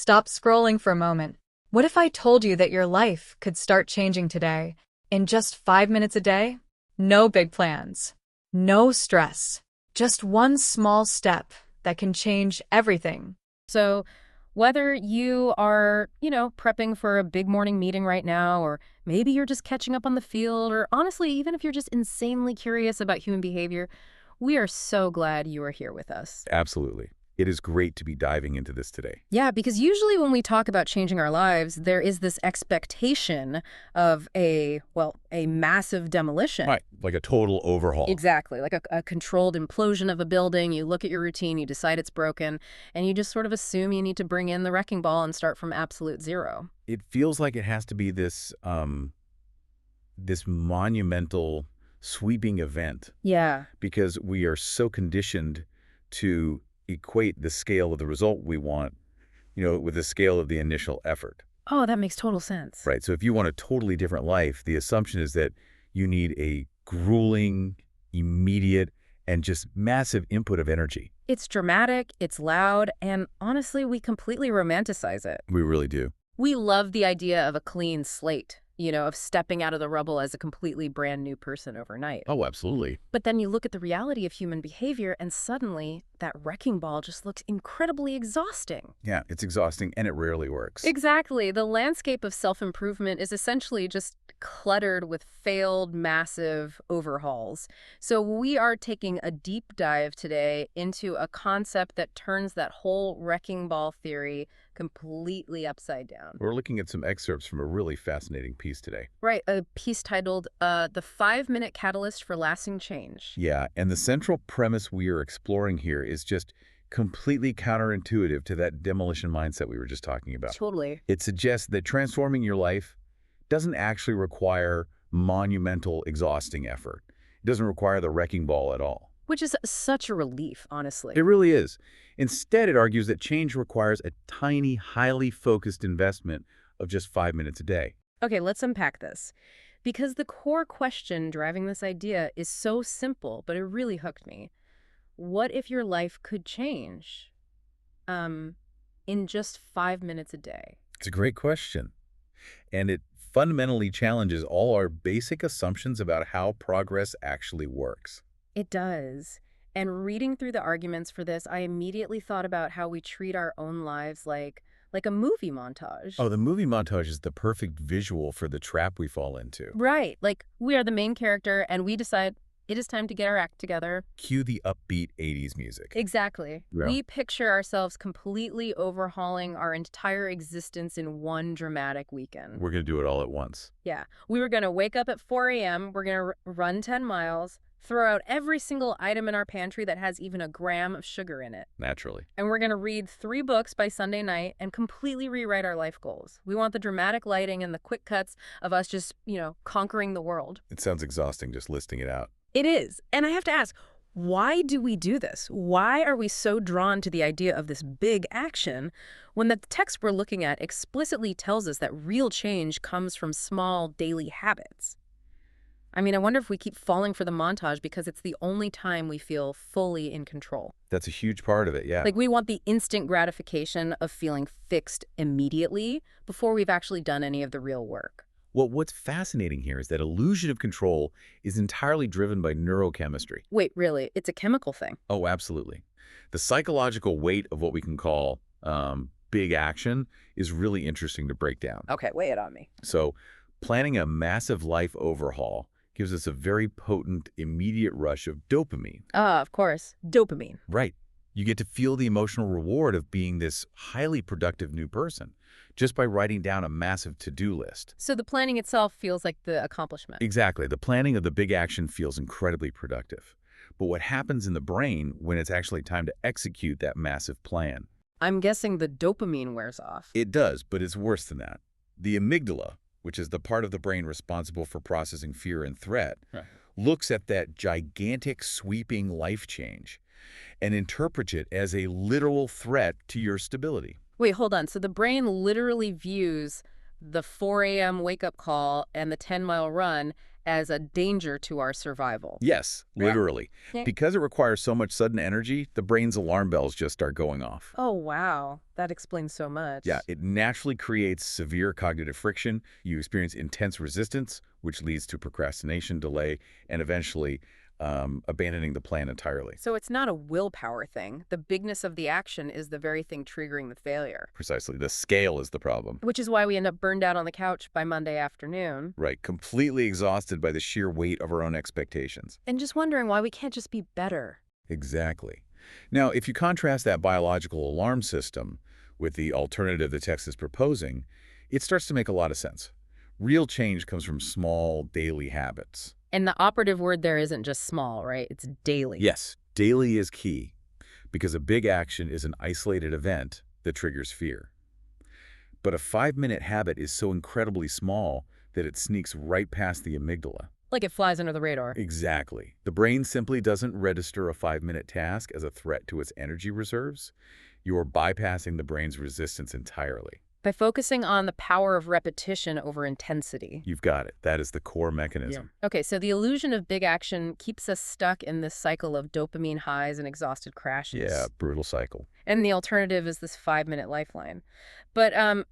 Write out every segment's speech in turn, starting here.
Stop scrolling for a moment. What if I told you that your life could start changing today, in just 5 minutes a day? No big plans, no stress, just one small step that can change everything. So whether you are, prepping for a big morning meeting right now, or maybe you're just catching up on the field, or honestly, even if you're just insanely curious about human behavior, we are so glad you are here with us. Absolutely. It is great to be diving into this today. Yeah, because usually when we talk about changing our lives, there is this expectation of a massive demolition. Right, like a total overhaul. Exactly, like a controlled implosion of a building. You look at your routine, you decide it's broken, and you just sort of assume you need to bring in the wrecking ball and start from absolute zero. It feels like it has to be this monumental, sweeping event Yeah. because we are so conditioned to equate the scale of the result we want, with the scale of the initial effort. Oh, that makes total sense. Right. So if you want a totally different life, the assumption is that you need a grueling, immediate, and just massive input of energy. It's dramatic, it's loud, and honestly, we completely romanticize it. We really do. We love the idea of a clean slate, of stepping out of the rubble as a completely brand new person overnight. Oh, absolutely. But then you look at the reality of human behavior, and suddenly that wrecking ball just looks incredibly exhausting. Yeah, it's exhausting, and it rarely works. Exactly. The landscape of self-improvement is essentially just cluttered with failed massive overhauls. So we are taking a deep dive today into a concept that turns that whole wrecking ball theory completely upside down. We're looking at some excerpts from a really fascinating piece today. Right, a piece titled The 5-Minute Catalyst for Lasting Change. Yeah, and the central premise we are exploring here is just completely counterintuitive to that demolition mindset we were just talking about. Totally. It suggests that transforming your life doesn't actually require monumental, exhausting effort. It doesn't require the wrecking ball at all. Which is such a relief, honestly. It really is. Instead, it argues that change requires a tiny, highly focused investment of just 5 minutes a day. Okay, let's unpack this. Because the core question driving this idea is so simple, but it really hooked me. What if your life could change in just 5 minutes a day? It's a great question. And it fundamentally challenges all our basic assumptions about how progress actually works. It does. And reading through the arguments for this, I immediately thought about how we treat our own lives like a movie montage. Oh, the movie montage is the perfect visual for the trap we fall into. Right. Like, we are the main character, and we decide it is time to get our act together. Cue the upbeat 80s music. Exactly. Yeah. We picture ourselves completely overhauling our entire existence in one dramatic weekend. We're going to do it all at once. Yeah. We were going to wake up at 4 a.m., we're going to run 10 miles, throw out every single item in our pantry that has even a gram of sugar in it. Naturally. And we're going to read 3 books by Sunday night and completely rewrite our life goals. We want the dramatic lighting and the quick cuts of us just, conquering the world. It sounds exhausting just listing it out. It is. And I have to ask, why do we do this? Why are we so drawn to the idea of this big action when the text we're looking at explicitly tells us that real change comes from small daily habits? I mean, I wonder if we keep falling for the montage because it's the only time we feel fully in control. That's a huge part of it, yeah. Like, we want the instant gratification of feeling fixed immediately before we've actually done any of the real work. Well, what's fascinating here is that illusion of control is entirely driven by neurochemistry. Wait, really? It's a chemical thing? Oh, absolutely. The psychological weight of what we can call big action is really interesting to break down. Okay, lay it on me. So planning a massive life overhaul gives us a very potent, immediate rush of dopamine. Ah, of course. Dopamine. Right. You get to feel the emotional reward of being this highly productive new person just by writing down a massive to-do list. So the planning itself feels like the accomplishment. Exactly. The planning of the big action feels incredibly productive. But what happens in the brain when it's actually time to execute that massive plan? I'm guessing the dopamine wears off. It does, but it's worse than that. The amygdala, which is the part of the brain responsible for processing fear and threat, looks at that gigantic, sweeping life change and interprets it as a literal threat to your stability. Wait, hold on. So the brain literally views the 4 a.m. wake-up call and the 10-mile run as a danger to our survival. Yes, literally. Yeah. Because it requires so much sudden energy, the brain's alarm bells just start going off. Oh, wow. That explains so much. Yeah, it naturally creates severe cognitive friction. You experience intense resistance, which leads to procrastination, delay, and eventually abandoning the plan entirely. So it's not a willpower thing. The bigness of the action is the very thing triggering the failure. Precisely. The scale is the problem. Which is why we end up burned out on the couch by Monday afternoon. Right, completely exhausted by the sheer weight of our own expectations. And just wondering why we can't just be better. Exactly. Now, if you contrast that biological alarm system with the alternative the text is proposing, it starts to make a lot of sense. Real change comes from small, daily habits. And the operative word there isn't just small, right? It's daily. Yes, daily is key, because a big action is an isolated event that triggers fear. But a 5-minute habit is so incredibly small that it sneaks right past the amygdala. Like it flies under the radar. Exactly. The brain simply doesn't register a 5-minute task as a threat to its energy reserves. You're bypassing the brain's resistance entirely. By focusing on the power of repetition over intensity. You've got it. That is the core mechanism. Okay, so the illusion of big action keeps us stuck in this cycle of dopamine highs and exhausted crashes. Yeah, brutal cycle. And the alternative is this 5-minute lifeline. But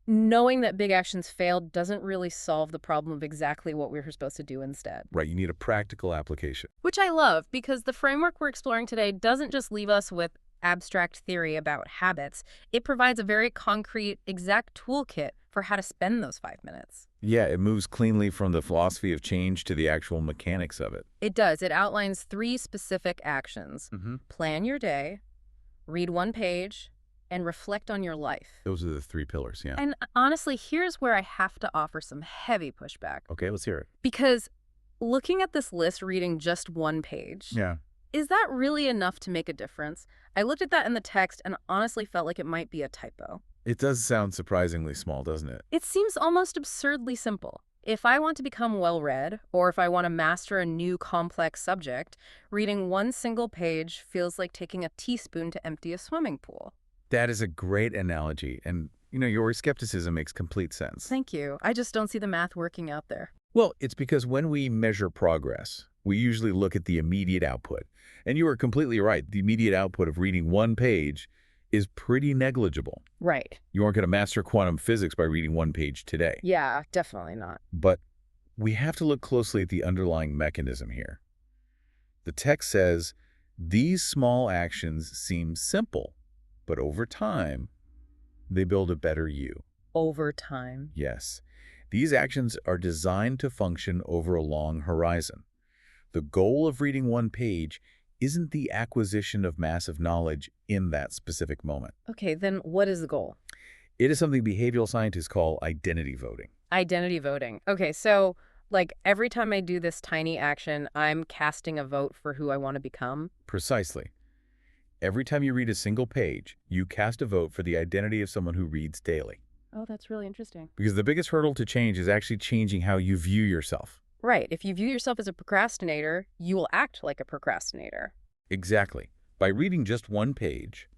knowing that big actions failed doesn't really solve the problem of exactly what we were supposed to do instead. Right, you need a practical application. Which I love, because the framework we're exploring today doesn't just leave us with abstract theory about habits. It provides a very concrete, exact toolkit for how to spend those 5 minutes. Yeah, it moves cleanly from the philosophy of change to the actual mechanics of it. It does. It outlines 3 specific actions. Plan your day, read 1 page, and reflect on your life. Those are the 3 pillars, yeah. And honestly, here's where I have to offer some heavy pushback. Okay, let's hear it. Because looking at this list, reading just 1 page, Yeah. is that really enough to make a difference? I looked at that in the text and honestly felt like it might be a typo. It does sound surprisingly small, doesn't it? It seems almost absurdly simple. If I want to become well-read, or if I want to master a new complex subject, reading 1 single page feels like taking a teaspoon to empty a swimming pool. That is a great analogy, and, your skepticism makes complete sense. Thank you. I just don't see the math working out there. Well, it's because when we measure progress, we usually look at the immediate output. And you are completely right. The immediate output of reading 1 page is pretty negligible. Right. You aren't going to master quantum physics by reading 1 page today. Yeah, definitely not. But we have to look closely at the underlying mechanism here. The text says, these small actions seem simple, but over time, they build a better you. Over time. Yes. These actions are designed to function over a long horizon. The goal of reading 1 page isn't the acquisition of massive knowledge in that specific moment. Okay, then what is the goal? It is something behavioral scientists call identity voting. Identity voting. Okay, so like every time I do this tiny action, I'm casting a vote for who I want to become? Precisely. Every time you read a single page, you cast a vote for the identity of someone who reads daily. Oh, that's really interesting. Because the biggest hurdle to change is actually changing how you view yourself. Right. If you view yourself as a procrastinator, you will act like a procrastinator. Exactly. By reading just 1 page,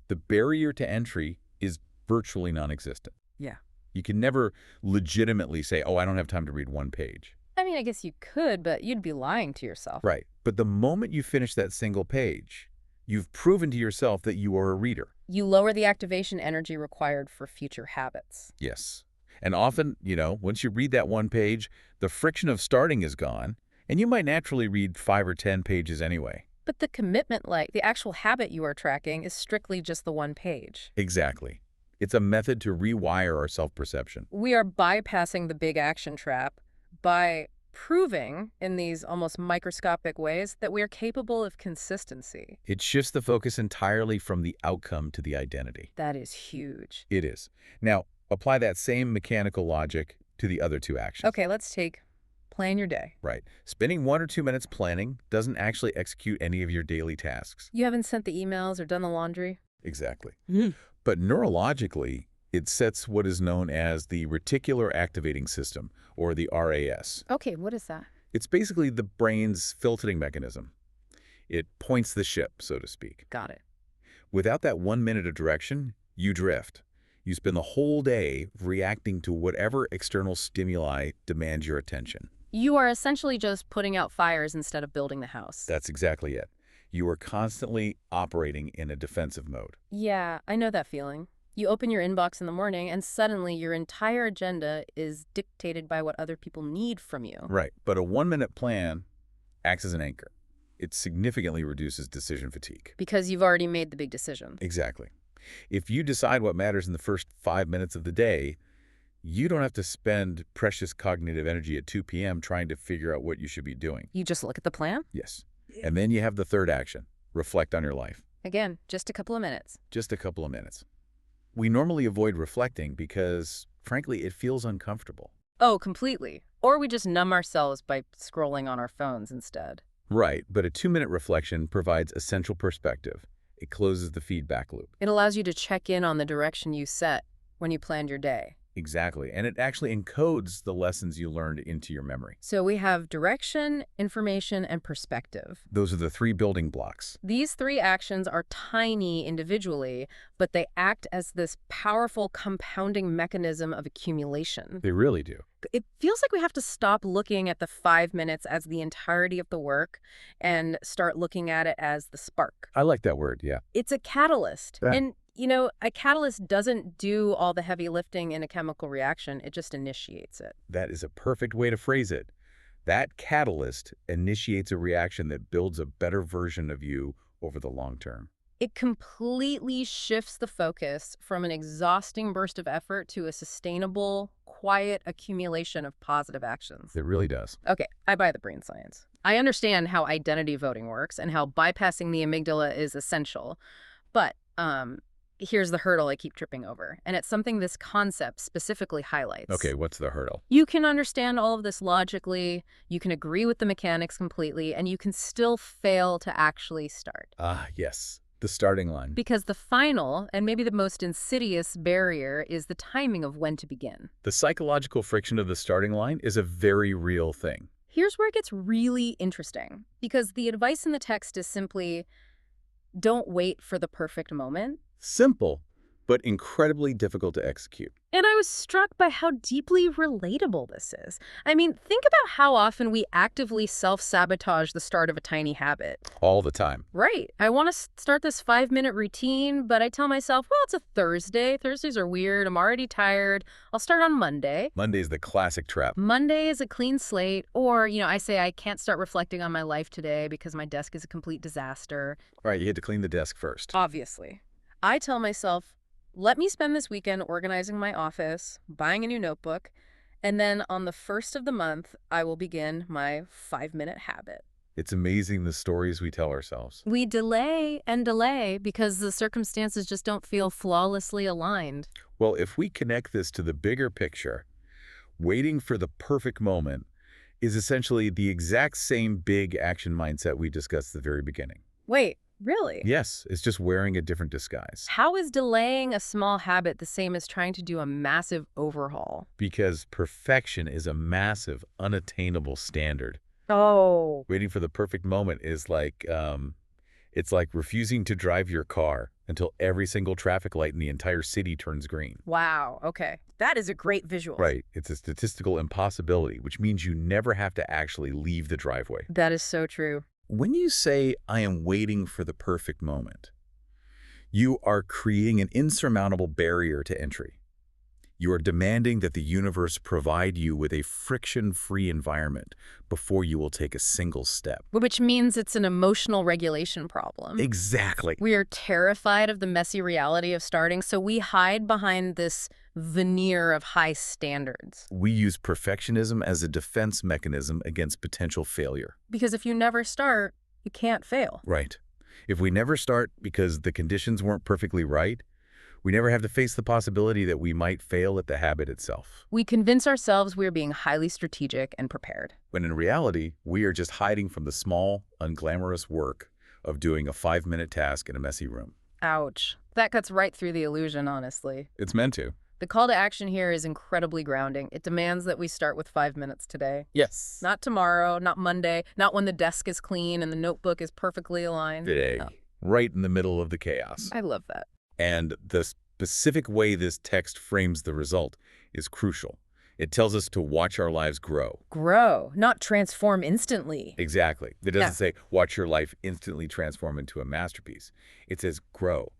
the barrier to entry is virtually non-existent. Yeah. You can never legitimately say, oh, I don't have time to read 1 page. I mean, I guess you could, but you'd be lying to yourself. Right. But the moment you finish that single page, you've proven to yourself that you are a reader. You lower the activation energy required for future habits. Yes. And often, once you read that 1 page, the friction of starting is gone, and you might naturally read 5 or 10 pages anyway. But the commitment, like the actual habit you are tracking, is strictly just the 1 page. Exactly. It's a method to rewire our self-perception. We are bypassing the big action trap by proving in these almost microscopic ways that we are capable of consistency. It shifts the focus entirely from the outcome to the identity. That is huge. It is. Now, apply that same mechanical logic to the other 2 actions. Okay, let's take plan your day. Right. Spending 1 or 2 minutes planning doesn't actually execute any of your daily tasks. You haven't sent the emails or done the laundry? Exactly. But neurologically, it sets what is known as the reticular activating system, or the RAS. Okay, what is that? It's basically the brain's filtering mechanism. It points the ship, so to speak. Got it. Without that 1 minute of direction, you drift. You spend the whole day reacting to whatever external stimuli demand your attention. You are essentially just putting out fires instead of building the house. That's exactly it. You are constantly operating in a defensive mode. Yeah, I know that feeling. You open your inbox in the morning and suddenly your entire agenda is dictated by what other people need from you. Right. But a 1-minute plan acts as an anchor. It significantly reduces decision fatigue. Because you've already made the big decision. Exactly. If you decide what matters in the first 5 minutes of the day, you don't have to spend precious cognitive energy at 2 p.m. trying to figure out what you should be doing. You just look at the plan? Yes. And then you have the third action. Reflect on your life. Again, just a couple of minutes. Just a couple of minutes. We normally avoid reflecting because, frankly, it feels uncomfortable. Oh, completely. Or we just numb ourselves by scrolling on our phones instead. Right, but a 2-minute reflection provides essential perspective. It closes the feedback loop. It allows you to check in on the direction you set when you planned your day. Exactly, and it actually encodes the lessons you learned into your memory. So we have direction, information, and perspective. Those are the 3 building blocks. These 3 actions are tiny individually, but they act as this powerful compounding mechanism of accumulation. They really do. It feels like we have to stop looking at the 5 minutes as the entirety of the work and start looking at it as the spark. I like that word, yeah. It's a catalyst. Yeah. And, a catalyst doesn't do all the heavy lifting in a chemical reaction. It just initiates it. That is a perfect way to phrase it. That catalyst initiates a reaction that builds a better version of you over the long term. It completely shifts the focus from an exhausting burst of effort to a sustainable, quiet accumulation of positive actions. It really does. Okay, I buy the brain science. I understand how identity voting works and how bypassing the amygdala is essential. But here's the hurdle I keep tripping over, and it's something this concept specifically highlights. Okay, what's the hurdle? You can understand all of this logically, you can agree with the mechanics completely, and you can still fail to actually start. Yes. The starting line. Because the final, and maybe the most insidious barrier, is the timing of when to begin. The psychological friction of the starting line is a very real thing. Here's where it gets really interesting, because the advice in the text is simply, don't wait for the perfect moment. Simple, but incredibly difficult to execute. And I was struck by how deeply relatable this is. I mean, think about how often we actively self-sabotage the start of a tiny habit. All the time. Right. I want to start this 5-minute routine, but I tell myself, well, it's a Thursday. Thursdays are weird. I'm already tired. I'll start on Monday. Monday's the classic trap. Monday is a clean slate. Or, I say I can't start reflecting on my life today because my desk is a complete disaster. All right, you had to clean the desk first. Obviously. I tell myself, let me spend this weekend organizing my office, buying a new notebook, and then on the first of the month, I will begin my 5-minute habit. It's amazing the stories we tell ourselves. We delay and delay because the circumstances just don't feel flawlessly aligned. Well, if we connect this to the bigger picture, waiting for the perfect moment is essentially the exact same big action mindset we discussed at the very beginning. Wait. Really? Yes, it's just wearing a different disguise. How is delaying a small habit the same as trying to do a massive overhaul? Because perfection is a massive, unattainable standard. Oh. Waiting for the perfect moment is like, it's like refusing to drive your car until every single traffic light in the entire city turns green. Wow, okay. That is a great visual. Right. It's a statistical impossibility, which means you never have to actually leave the driveway. That is so true. When you say, I am waiting for the perfect moment, you are creating an insurmountable barrier to entry. You are demanding that the universe provide you with a friction-free environment before you will take a single step. Which means it's an emotional regulation problem. Exactly. We are terrified of the messy reality of starting, so we hide behind this veneer of high standards. We use perfectionism as a defense mechanism against potential failure. Because if you never start, you can't fail. Right. If we never start because the conditions weren't perfectly right, we never have to face the possibility that we might fail at the habit itself. We convince ourselves we're being highly strategic and prepared. When in reality, we are just hiding from the small, unglamorous work of doing a 5-minute task in a messy room. Ouch. That cuts right through the illusion, honestly. It's meant to. The call to action here is incredibly grounding. It demands that we start with 5 minutes today. Yes. Not tomorrow, not Monday, not when the desk is clean and the notebook is perfectly aligned. Today. No. Right in the middle of the chaos. I love that. And the specific way this text frames the result is crucial. It tells us to watch our lives grow. Grow, not transform instantly. Exactly. It doesn't say watch your life instantly transform into a masterpiece. It says grow.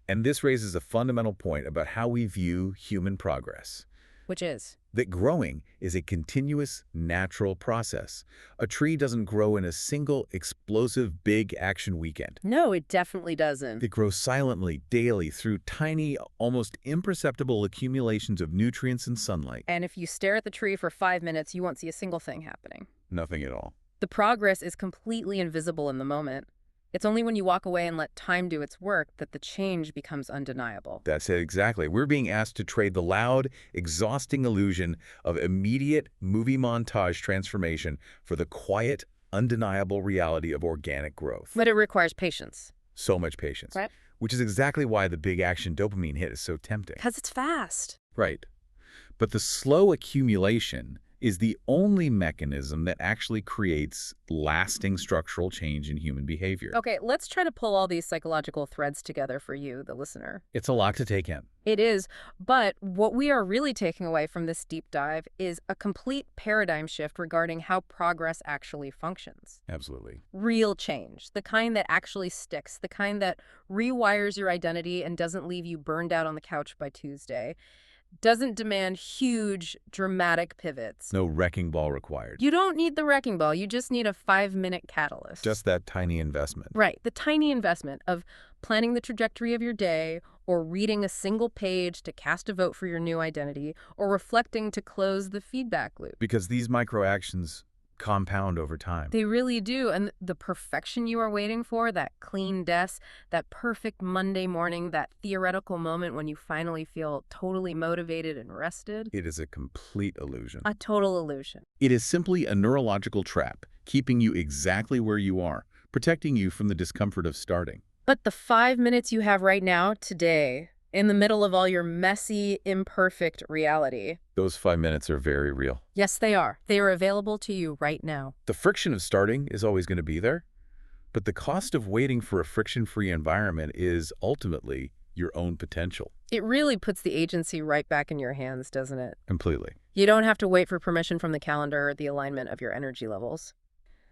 And this raises a fundamental point about how we view human progress. Which is? That growing is a continuous, natural process. A tree doesn't grow in a single, explosive, big action weekend. No, it definitely doesn't. It grows silently, daily, through tiny, almost imperceptible accumulations of nutrients and sunlight. And if you stare at the tree for 5 minutes, you won't see a single thing happening. Nothing at all. The progress is completely invisible in the moment. It's only when you walk away and let time do its work that the change becomes undeniable. That's it exactly. We're being asked to trade the loud, exhausting illusion of immediate movie montage transformation for the quiet, undeniable reality of organic growth. But it requires patience. So much patience. Right. Which is exactly why the big action dopamine hit is so tempting. Because it's fast. Right. But the slow accumulation is the only mechanism that actually creates lasting structural change in human behavior. Okay, let's try to pull all these psychological threads together for you, the listener. It's a lot to take in. It is, but what we are really taking away from this deep dive is a complete paradigm shift regarding how progress actually functions. Absolutely. Real change, the kind that actually sticks, the kind that rewires your identity and doesn't leave you burned out on the couch by Tuesday. Doesn't demand huge, dramatic pivots. No wrecking ball required. You don't need the wrecking ball. You just need a 5-minute catalyst. Just that tiny investment. Right. The tiny investment of planning the trajectory of your day, or reading a single page to cast a vote for your new identity, or reflecting to close the feedback loop. Because these micro actions compound over time. They really do. And the perfection you are waiting for, that clean desk, that perfect Monday morning, that theoretical moment when you finally feel totally motivated and rested. It is a complete illusion. A total illusion. It is simply a neurological trap, keeping you exactly where you are, protecting you from the discomfort of starting. But the 5 minutes you have right now, today, in the middle of all your messy, imperfect reality. Those 5 minutes are very real. Yes, they are. They are available to you right now. The friction of starting is always going to be there, but the cost of waiting for a friction-free environment is ultimately your own potential. It really puts the agency right back in your hands, doesn't it? Completely. You don't have to wait for permission from the calendar or the alignment of your energy levels.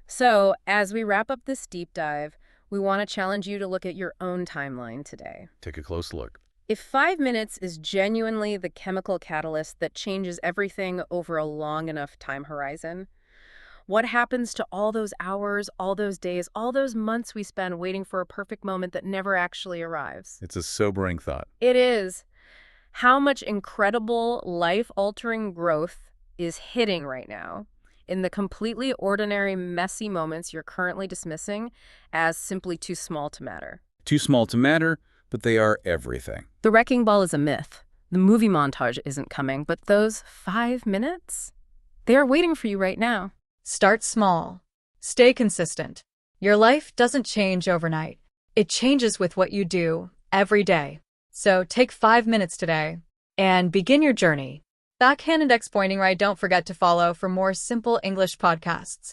So, as we wrap up this deep dive, we want to challenge you to look at your own timeline today. Take a close look. If 5 minutes is genuinely the chemical catalyst that changes everything over a long enough time horizon, what happens to all those hours, all those days, all those months we spend waiting for a perfect moment that never actually arrives? It's a sobering thought. It is. How much incredible, life-altering growth is hitting right now in the completely ordinary, messy moments you're currently dismissing as simply too small to matter. Too small to matter, but they are everything. The wrecking ball is a myth. The movie montage isn't coming, but those 5 minutes, they are waiting for you right now. Start small. Stay consistent. Your life doesn't change overnight. It changes with what you do every day. So take 5 minutes today and begin your journey. Backhand Index Pointing Right. Don't forget to follow for more simple English podcasts.